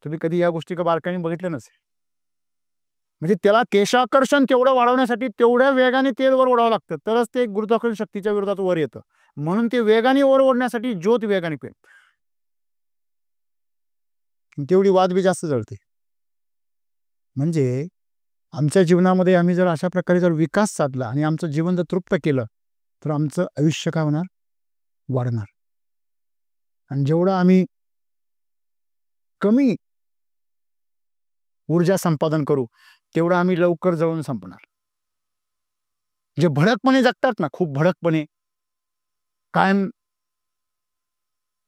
तुम्ही कधी या गोष्टी का बारकाईने बघितल्या नसेल. म्हणजे त्याला केशाकर्षण तेवढं वाढवण्यासाठी तेवढ्या वेगाने तेल वर ओढावं लागतं, तरच ते गुरुत्वाकर्षण शक्तीच्या विरोधात वर येतं. म्हणून ते वेगाने वर ओढण्यासाठी ज्योत वेगाने पेट, तेवढी वाद बी जास्त जळते. म्हणजे आमच्या जीवनामध्ये आम्ही जर अशा प्रकारे जर विकास साधला आणि आमचं जीवन जर तृप्त केलं तर आमचं आयुष्य काय होणार? वाढणार. आणि जेवढं आम्ही कमी ऊर्जा संपादन करू तेवढं आम्ही लवकर जळून संपणार. जे भडकपणे जगतात ना, खूप भडकपणे, कायम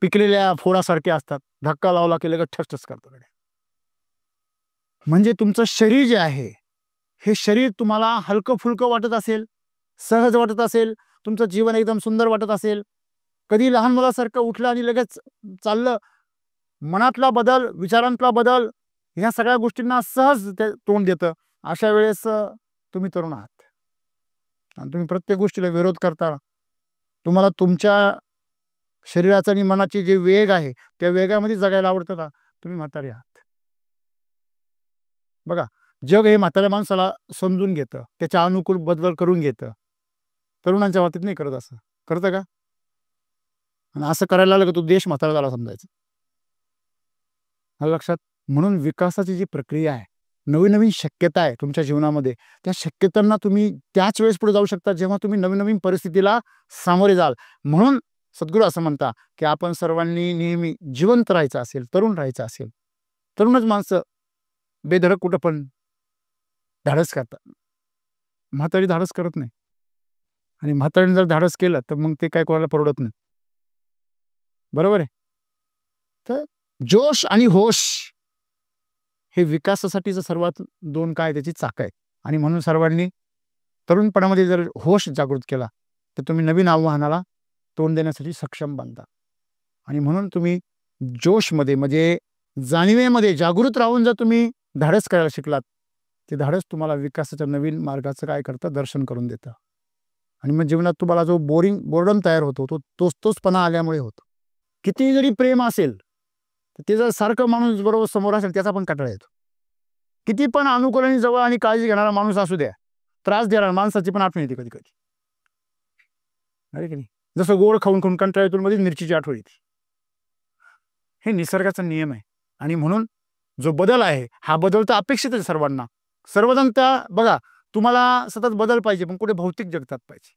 पिकलेल्या फोडासारखे असतात, धक्का लावला की लगेच ठसठस करतात. म्हणजे तुमचं शरीर जे आहे, हे शरीर तुम्हाला हलकं फुलकं वाटत असेल, सहज वाटत असेल, तुमचं जीवन एकदम सुंदर वाटत असेल, कधी लहान मुलासारखं उठलं आणि लगेच चाललं, मनातला बदल, विचारांतला बदल, ह्या सगळ्या गोष्टींना सहज ते तोंड देतं, अशा वेळेस तुम्ही तरुण आहात. आणि तुम्ही प्रत्येक गोष्टीला विरोध करता. तुम्हाला तुमच्या शरीराचा आणि मनाची जे वेग आहे त्या वेगामध्ये जगायला आवडतं का? तुम्ही म्हातारे आहात. बघा, जग हे म्हाताऱ्या माणसाला समजून घेतं, त्याच्या अनुकूल बदल करून घेतं. तरुणांच्या बाबतीत नाही करत. असं करतं का? आणि असं करायला लागलं तो देश म्हातारा झाला समजायचं. लक्षात. म्हणून विकासाची जी प्रक्रिया आहे, नवीन नवीन शक्यता आहे तुमच्या जीवनामध्ये, त्या शक्यतांना तुम्ही त्याच वेळेस पुढे जाऊ शकता जेव्हा तुम्ही नवीन नवीन परिस्थितीला सामोरे जाल. म्हणून सद्गुरू असं म्हणता की आपण सर्वांनी नेहमी जिवंत राहायचं असेल, तरुण राहायचं असेल, तरुणच माणसं बेधडक कुठं पण धाडस करतात. म्हातारी धाडस करत नाही. आणि म्हातारीने जर धाडस केलं तर मग ते काय कोणाला परवडत नाही. बरोबर आहे. तर जोश आणि होश हे विकासासाठीचं सर्वात दोन काय त्याची चाक आहे. आणि म्हणून सर्वांनी तरुणपणामध्ये जर होश जागृत केला तर तुम्ही नवीन आव्हानाला तोंड देण्यासाठी सक्षम बनता. आणि म्हणून तुम्ही जोशमध्ये म्हणजे जाणीवेमध्ये जागृत राहून जर तुम्ही धाडस करायला शिकलात, ते धाडस तुम्हाला विकासाच्या नवीन मार्गाचं काय करतं? दर्शन करून देतं. आणि मग जीवनात तुम्हाला जो बोर्डम तयार होतो तो तोचपणा आल्यामुळे होतो. किती जरी प्रेम असेल तर ते जर सारखं माणूस बरोबर समोर असेल त्याचा पण कंटाळा येतो. किती पण अनुकूल जवळ आणि काळजी घेणारा माणूस असू द्या, त्रास देणारा माणसाची पण आठवण येते कधी कधी. अरे की नाही? जसं गोड खाऊन खाऊन कंटाळा येतो, मध्ये मिरचीची आठवण येते. हे निसर्गाचा नियम आहे. आणि म्हणून जो बदल आहे हा बदल तर अपेक्षित आहे सर्वांना. सर्वजण त्या बघा, तुम्हाला सतत बदल पाहिजे पण कुठे भौतिक जगतात पाहिजे.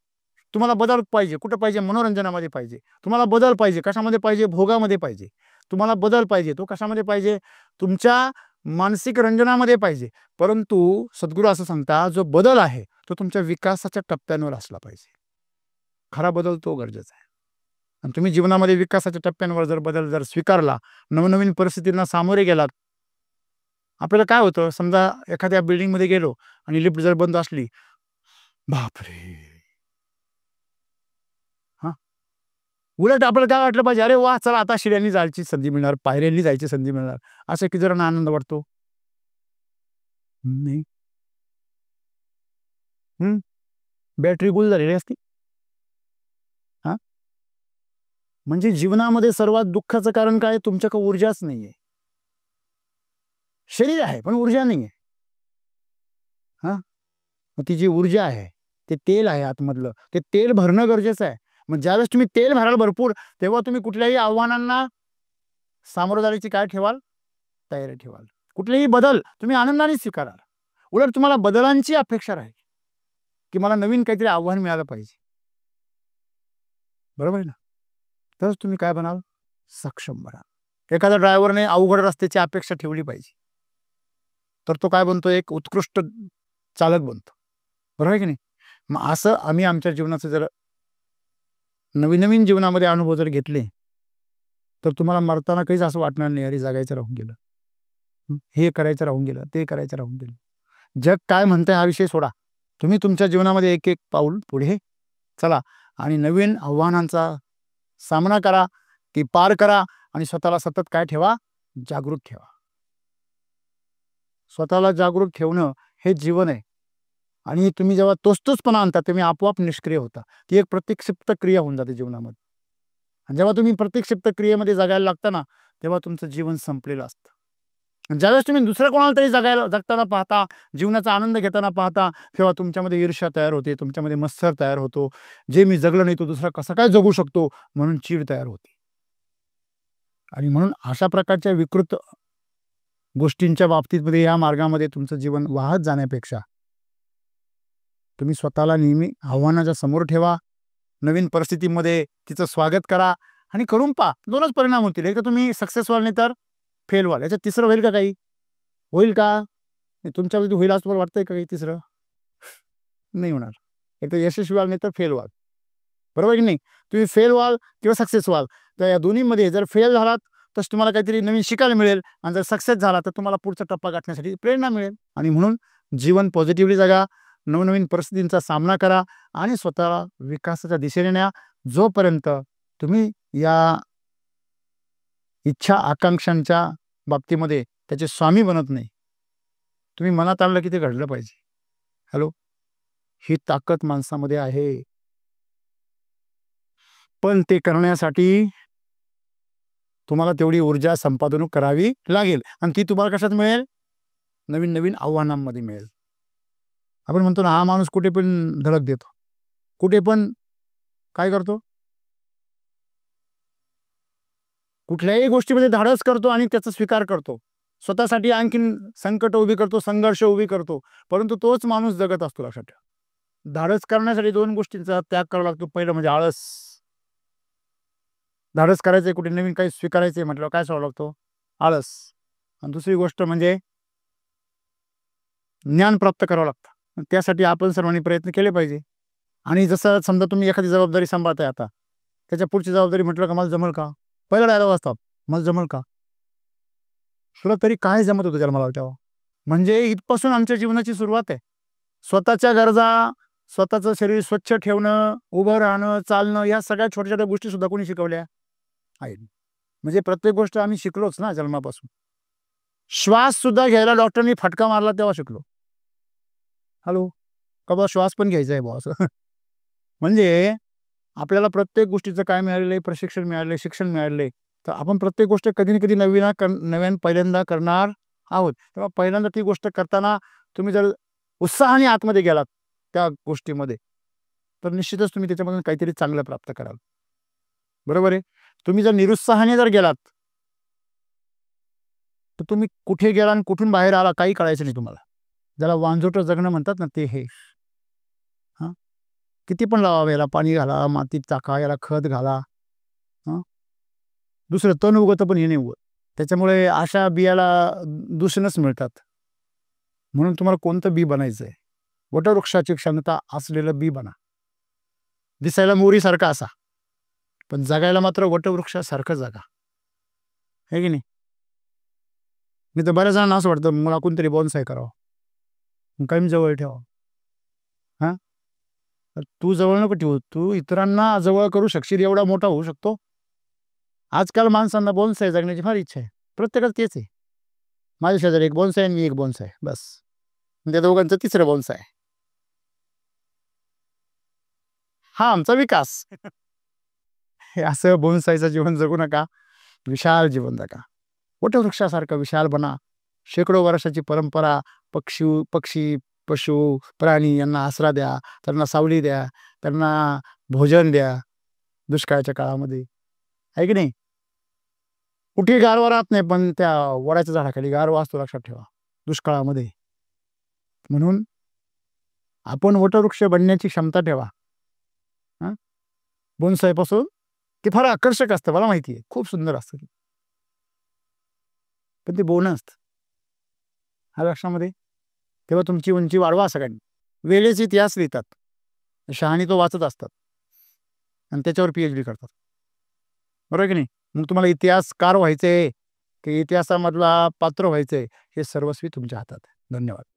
तुम्हाला बदल पाहिजे कुठं पाहिजे? मनोरंजनामध्ये पाहिजे. तुम्हाला बदल पाहिजे कशामध्ये पाहिजे? भोगामध्ये पाहिजे. तुम्हाला बदल पाहिजे तो कशामध्ये पाहिजे? तुमच्या मानसिक रंजनामध्ये पाहिजे. परंतु सद्गुरू असं सांगता जो बदल आहे तो तुमच्या विकासाच्या टप्प्यांवर असला पाहिजे. खरा बदल तो गरजेचा आहे. आणि तुम्ही जीवनामध्ये विकासाच्या टप्प्यांवर जर बदल जर स्वीकारला, नवनवीन परिस्थितींना सामोरे गेलात, आपल्याला काय होतं? समजा एखाद्या बिल्डिंगमध्ये गेलो आणि लिफ्ट जर बंद असली, बापरे, हा, उलट आपल्याला काय वाटलं पाहिजे? अरे वा, चला आता शिड्यांनी जायची संधी मिळणार, पायऱ्यांनी जायची संधी मिळणार. असं किती जणांना आनंद वाटतो? नाही. बॅटरी गुल झालेली असती. हा, म्हणजे जीवनामध्ये सर्वात दुःखाचं कारण काय? तुमच्याकडे ऊर्जाच नाहीये. शरीर आहे पण ऊर्जा नाहीये. हा, मग ती जी ऊर्जा आहे, ते तेल आहे आतमधलं, ते तेल भरणं गरजेचं आहे. मग ज्यावेळेस तुम्ही तेल भराल भरपूर, तेव्हा तुम्ही कुठल्याही आव्हानांना सामोरं जाण्याची काय ठेवाल, तयारी ठेवाल. कुठलेही बदल तुम्ही आनंदाने स्वीकाराल. उलट तुम्हाला बदलांची अपेक्षा राहील, की मला नवीन काहीतरी आव्हान मिळालं पाहिजे. बरोबर आहे ना? तरच तुम्ही काय बनाल, सक्षम बनाल. एखाद्या ड्रायव्हरने अवघड रस्त्याची अपेक्षा ठेवली पाहिजे, तर तो काय बनतो, एक उत्कृष्ट चालक बनतो. बरोबर आहे की नाही? मग असं आम्ही आमच्या जीवनाचं जर नवीन नवीन जीवनामध्ये अनुभव जर घेतले, तर तुम्हाला मरताना काहीच असं वाटणार नाही, अरे जगायचं राहून गेलं, हे करायचं राहून गेलं, ते करायचं राहून गेलं. जग काय म्हणतंय हा विषय सोडा. तुम्ही तुमच्या जीवनामध्ये एक एक पाऊल पुढे चला आणि नवीन आव्हानांचा सामना करा, ती पार करा आणि स्वतःला सतत काय ठेवा, जागृत ठेवा. स्वतःला जागृत ठेवणं हे जीवन आहे. आणि तुम्ही जेव्हा तोचतोचपणा आणता, तुम्ही आपोआप निष्क्रिय होता. ती एक प्रतिक्षिप्त क्रिया होऊन जाते जीवनामध्ये. आणि जेव्हा तुम्ही प्रतिक्षिप्त क्रियेमध्ये जगायला लागता ना, तेव्हा तुमचं जीवन संपलेलं असतं. आणि ज्यावेळेस तुम्ही दुसऱ्या कोणाला तरी जगताना पाहता, जीवनाचा आनंद घेताना पाहता, तेव्हा तुमच्यामध्ये ईर्ष्या तयार होते, तुमच्यामध्ये मत्सर तयार होतो. जे मी जगलं नाही तो दुसरा कसा काय जगू शकतो, म्हणून चीड तयार होते. आणि म्हणून अशा प्रकारच्या विकृत गोष्टींच्या बाबतीमध्ये या मार्गामध्ये तुमचं जीवन वाहत जाण्यापेक्षा तुम्ही स्वतःला नेहमी आव्हानाच्या समोर ठेवा, नवीन परिस्थितीमध्ये तिचं स्वागत करा आणि करून पहा. दोनच परिणाम होतील, एक तर तुम्ही सक्सेस व्हाल, नाही तर फेल व्हाल. याच्यात तिसरं होईल का काही? होईल का? तुमच्यामध्ये होईल असं तुम्हाला वाटतंय का काही तिसरं? नाही होणार. एक तर यशस्वी व्हाल, नाही तर फेल व्हाल. बरोबर की नाही? तुम्ही फेल व्हाल किंवा सक्सेस व्हाल, तर या दोन्हीमध्ये जर फेल झालात तर तुम्हाला काहीतरी नवीन शिकायला मिळेल, आणि जर सक्सेस झाला तर तुम्हाला पुढचा टप्पा गाठण्यासाठी प्रेरणा मिळेल. आणि म्हणून जीवन पॉझिटिव्हली जगा, नवनवीन परिस्थितींचा सामना करा आणि स्वतःला विकासाच्या दिशेने न्या. जोपर्यंत तुम्ही या इच्छा आकांक्षांच्या बाबतीमध्ये त्याचे स्वामी बनत नाही, तुम्ही मनात आणलं की ते घडलं पाहिजे. हॅलो, ही ताकद माणसामध्ये आहे. पण ते करण्यासाठी तुम्हाला तेवढी ऊर्जा संपादन करावी लागेल, आणि ती तुम्हाला कशात मिळेल? नवीन नवीन आव्हानांमध्ये मिळेल. आपण म्हणतो ना, हा माणूस कुठे पण धडक देतो, कुठे पण काय करतो, कुठल्याही गोष्टीमध्ये धाडस करतो आणि त्याचा स्वीकार करतो. स्वतःसाठी आणखीन संकट उभी करतो, संघर्ष उभी करतो, परंतु तोच माणूस जगत असतो. लक्षात ठेवा, धाडस करण्यासाठी दोन गोष्टींचा त्याग करावा लागतो. पहिलं म्हणजे आळस. धाडस करायचंय, कुठे नवीन काही स्वीकारायचंय म्हटलं काय सोडावं लागतो? आळस. आणि दुसरी गोष्ट म्हणजे ज्ञान प्राप्त करावं लागतं. त्यासाठी आपण सर्वांनी प्रयत्न केले पाहिजे. आणि जसं समजा तुम्ही एखादी जबाबदारी सांभाळताय, आता त्याच्या पुढची जबाबदारी म्हटलं का मला जमल का, पहिला डायलॉग असतात, मला जमल का? तुला तरी काय जमत होतं जन्माला तेव्हा? म्हणजे इथपासून आमच्या जीवनाची सुरुवात आहे. स्वतःच्या गरजा, स्वतःचं शरीर स्वच्छ ठेवणं, उभं राहणं, चालणं, या सगळ्या छोट्या छोट्या गोष्टी सुद्धा कोणी शिकवल्या आहेत. म्हणजे प्रत्येक गोष्ट आम्ही शिकलोच ना जन्मापासून. श्वास सुद्धा घ्यायला डॉक्टरनी फटका मारला तेव्हा शिकलो. हॅलो, का बा श्वास पण घ्यायचा आहे बॉस. म्हणजे आपल्याला प्रत्येक गोष्टीचं काय मिळालेलं आहे? प्रशिक्षण मिळालेलं आहे, शिक्षण मिळालेलं आहे. तर आपण प्रत्येक गोष्ट कधी ना कधी नव्यान पहिल्यांदा करणार आहोत. तेव्हा पहिल्यांदा ती गोष्ट करताना तुम्ही जर उत्साहाने आतमध्ये गेलात त्या गोष्टीमध्ये, तर निश्चितच तुम्ही त्याच्यामधून काहीतरी चांगलं प्राप्त कराल. बरोबर आहे? तुम्ही जर निरुत्साहाने जर गेलात, तर तुम्ही कुठे गेला आणि कुठून बाहेर आला काही कळायचं नाही तुम्हाला. ज्याला वांझोटं जगणं म्हणतात ना, ते हे. हां, किती पण लावा, याला पाणी घाला, मातीत टाका, याला खत घाला, हां, दुसरं तण उगवतं पण हे नाही उगवत. त्याच्यामुळे अशा बियाला दूषणच मिळतात. म्हणून तुम्हाला कोणतं बी बनायचं आहे? वटवृक्षाची क्षमता असलेलं बी बना. दिसायला मोरीसारखा असा, पण जगायला मात्र वटवृक्षासारखं जगा. आहे की नाही? मी तर बऱ्याच जणांना असं वाटतं मला कोणतरी बॉन्साय करावं, कायम जवळ ठेवा. हां, तू जवळ नको ठेवू, तू इतरांना जवळ करू शकशील एवढा मोठा होऊ शकतो. आजकाल माणसांना बॉन्साय जगण्याची फार इच्छा आहे. प्रत्येकाचं तेच आहे. माझ्या शेजारी एक बॉन्साय आणि मी एक बॉन्साय, बस. त्या दोघांचं तिसरं बॉन्साय. हा आमचा विकास. हे असं बोनसायचं जीवन जगू नका. विशाल जीवन जगा. वटवृक्षासारखं विशाल बना. शेकडो वर्षाची परंपरा, पक्षी पशु प्राणी यांना आसरा द्या, त्यांना सावली द्या, त्यांना भोजन द्या दुष्काळाच्या काळामध्ये, आहे की नाही? कुठे गारवा राहत नाही, पण त्या वडाच्या झाडाखाली गारवा असतो, लक्षात ठेवा दुष्काळामध्ये. म्हणून आपण वटवृक्ष बनण्याची क्षमता ठेवा. बोनसाईपासून ते फार आकर्षक असतं, मला माहिती आहे, खूप सुंदर असतं, पण ते बोन असतं, हा लक्षामध्ये. तेव्हा तुमची उंची वाढवा सगळ्यांनी. वेळेचे इतिहास लिहितात, शहाणी तो वाचत असतात आणि त्याच्यावर PhD करतात, बरोबर की नाही? मग तुम्हाला इतिहासकार व्हायचे की इतिहासामधला पात्र व्हायचंय, हे सर्वस्वी तुमच्या हातात आहे. धन्यवाद.